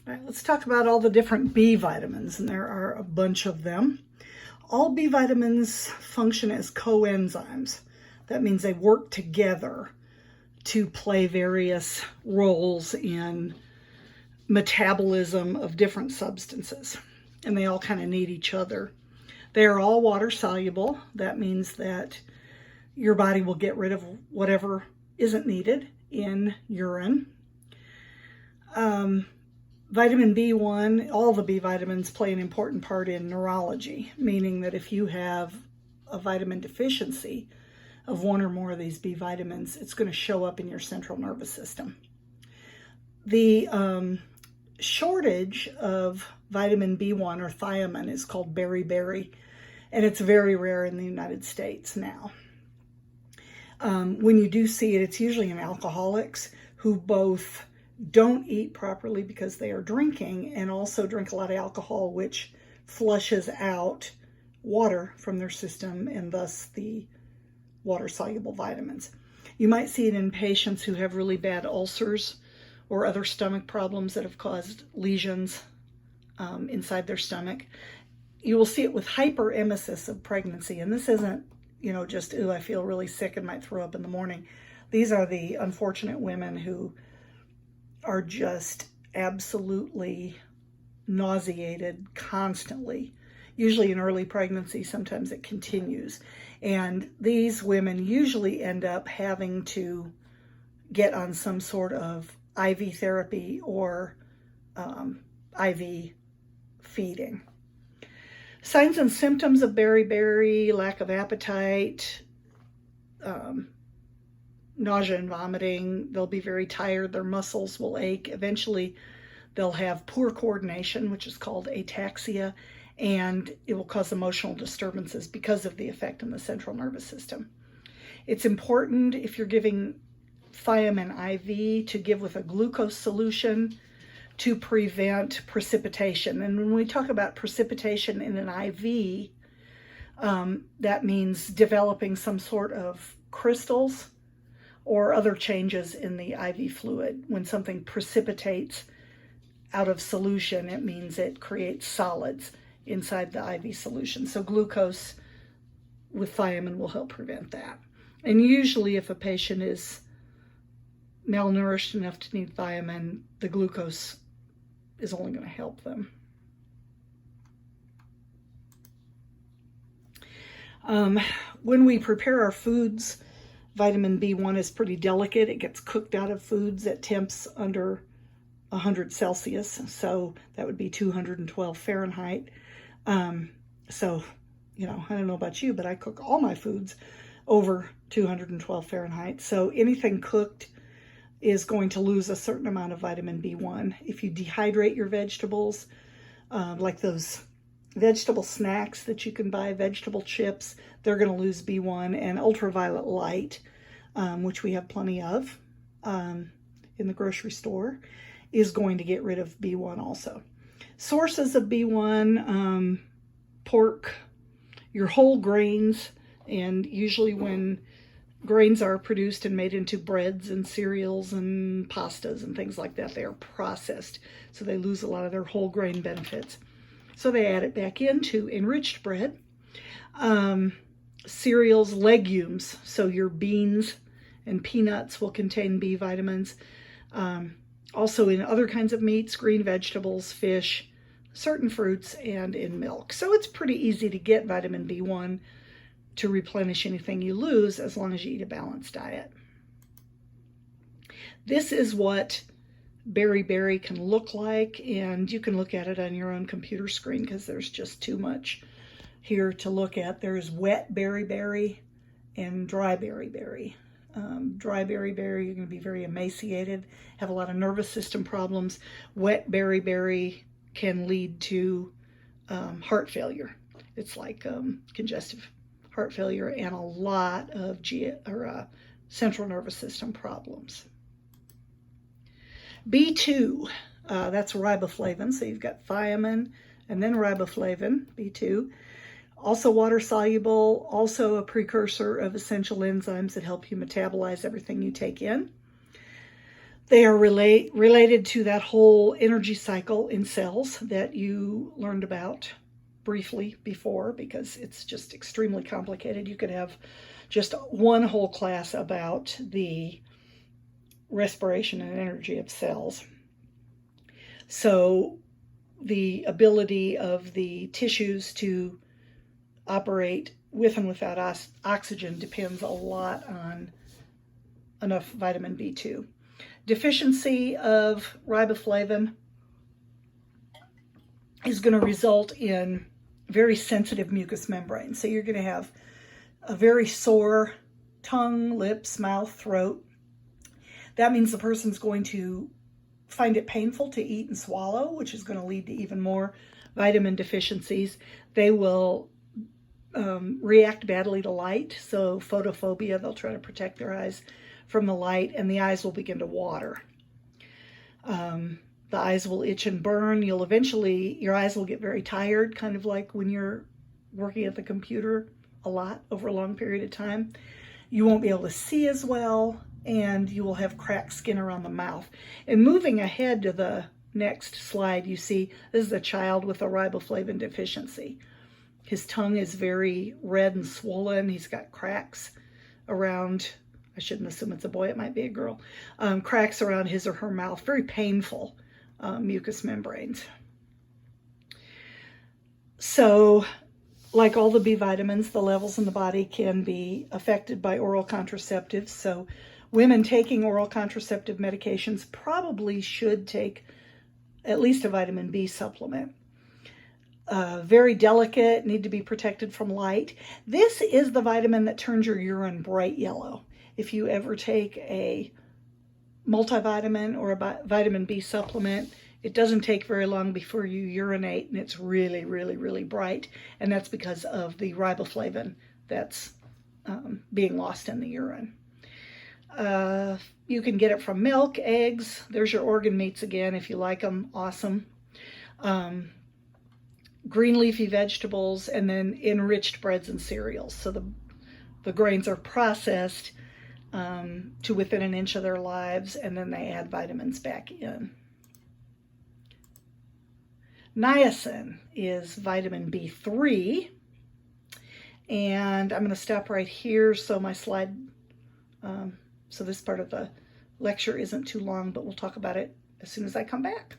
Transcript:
All right, let's talk about all the different B vitamins, and there are a bunch of them. All B vitamins function as coenzymes. That means they work together to play various roles in metabolism of different substances, and they all kind of need each other. They are all water soluble. That means that your body will get rid of whatever isn't needed in urine. Vitamin B1, all the B vitamins play an important part in neurology, meaning that if you have a vitamin deficiency of one or more of these B vitamins, it's going to show up in your central nervous system. The shortage of vitamin B1 or thiamine is called beriberi, and it's very rare in the United States now. When you do see it, it's usually in alcoholics who both don't eat properly because they are drinking and also drink a lot of alcohol, which flushes out water from their system and thus the water-soluble vitamins. You might see it in patients who have really bad ulcers or other stomach problems that have caused lesions inside their stomach. You will see it with hyperemesis of pregnancy, and this isn't, just, ooh, I feel really sick and might throw up in the morning. These are the unfortunate women who are just absolutely nauseated constantly, usually in early pregnancy. Sometimes it continues. And these women usually end up having to get on some sort of IV therapy or IV feeding. Signs and symptoms of beriberi: lack of appetite, nausea and vomiting. They'll be very tired. Their muscles will ache. Eventually, they'll have poor coordination, which is called ataxia, and it will cause emotional disturbances because of the effect on the central nervous system. It's important, if you're giving thiamine IV, to give with a glucose solution to prevent precipitation. And when we talk about precipitation in an IV, that means developing some sort of crystals or other changes in the IV fluid. When something precipitates out of solution, it means it creates solids inside the IV solution. So glucose with thiamine will help prevent that. And usually if a patient is malnourished enough to need thiamine, the glucose is only going to help them. When we prepare our foods, vitamin B1 is pretty delicate. It gets cooked out of foods at temps under 100 Celsius. So that would be 212 Fahrenheit. So, I don't know about you, but I cook all my foods over 212 Fahrenheit. So anything cooked is going to lose a certain amount of vitamin B1. If you dehydrate your vegetables, like those vegetable snacks that you can buy, vegetable chips, they're going to lose B1. And ultraviolet light, which we have plenty of in the grocery store, is going to get rid of B1 also. Sources of B1, pork, your whole grains, and usually when grains are produced and made into breads and cereals and pastas and things like that, they are processed, so they lose a lot of their whole grain benefits. So they add it back into enriched bread. Cereals, legumes, so your beans and peanuts will contain B vitamins. Also in other kinds of meats, green vegetables, fish, certain fruits, and in milk. So it's pretty easy to get vitamin B1 to replenish anything you lose as long as you eat a balanced diet. This is what beriberi can look like, and you can look at it on your own computer screen because there's just too much here to look at. There's wet beriberi and dry beriberi. Dry beriberi, you're going to be very emaciated, have a lot of nervous system problems. Wet beriberi can lead to heart failure. It's like congestive heart failure and a lot of central nervous system problems. B2, that's riboflavin. So you've got thiamine and then riboflavin, B2. Also water soluble, also a precursor of essential enzymes that help you metabolize everything you take in. They are related to that whole energy cycle in cells that you learned about briefly before, because it's just extremely complicated. You could have just one whole class about the respiration and energy of cells. So the ability of the tissues to operate with and without oxygen depends a lot on enough vitamin B2. Deficiency of riboflavin is going to result in very sensitive mucous membranes. So you're going to have a very sore tongue, lips, mouth, throat. That means the person's going to find it painful to eat and swallow, which is going to lead to even more vitamin deficiencies. They will react badly to light, so photophobia. They'll try to protect their eyes from the light, and the eyes will begin to water. The eyes will itch and burn. Your eyes will get very tired, kind of like when you're working at the computer a lot over a long period of time. You won't be able to see as well, and you will have cracked skin around the mouth. And moving ahead to the next slide, you see this is a child with a riboflavin deficiency. His tongue is very red and swollen. He's got cracks around, I shouldn't assume it's a boy, it might be a girl, cracks around his or her mouth, very painful mucous membranes. So, like all the B vitamins, the levels in the body can be affected by oral contraceptives. So women taking oral contraceptive medications probably should take at least a vitamin B supplement. Very delicate, need to be protected from light. This is the vitamin that turns your urine bright yellow. If you ever take a multivitamin or a vitamin B supplement, it doesn't take very long before you urinate, and it's really, really, really bright. And that's because of the riboflavin that's being lost in the urine. You can get it from milk, eggs. There's your organ meats again. If you like them, awesome. Green leafy vegetables, and then enriched breads and cereals. So the grains are processed to within an inch of their lives, and then they add vitamins back in. Niacin is vitamin B3, and I'm going to stop right here so my slide, so this part of the lecture isn't too long, but we'll talk about it as soon as I come back.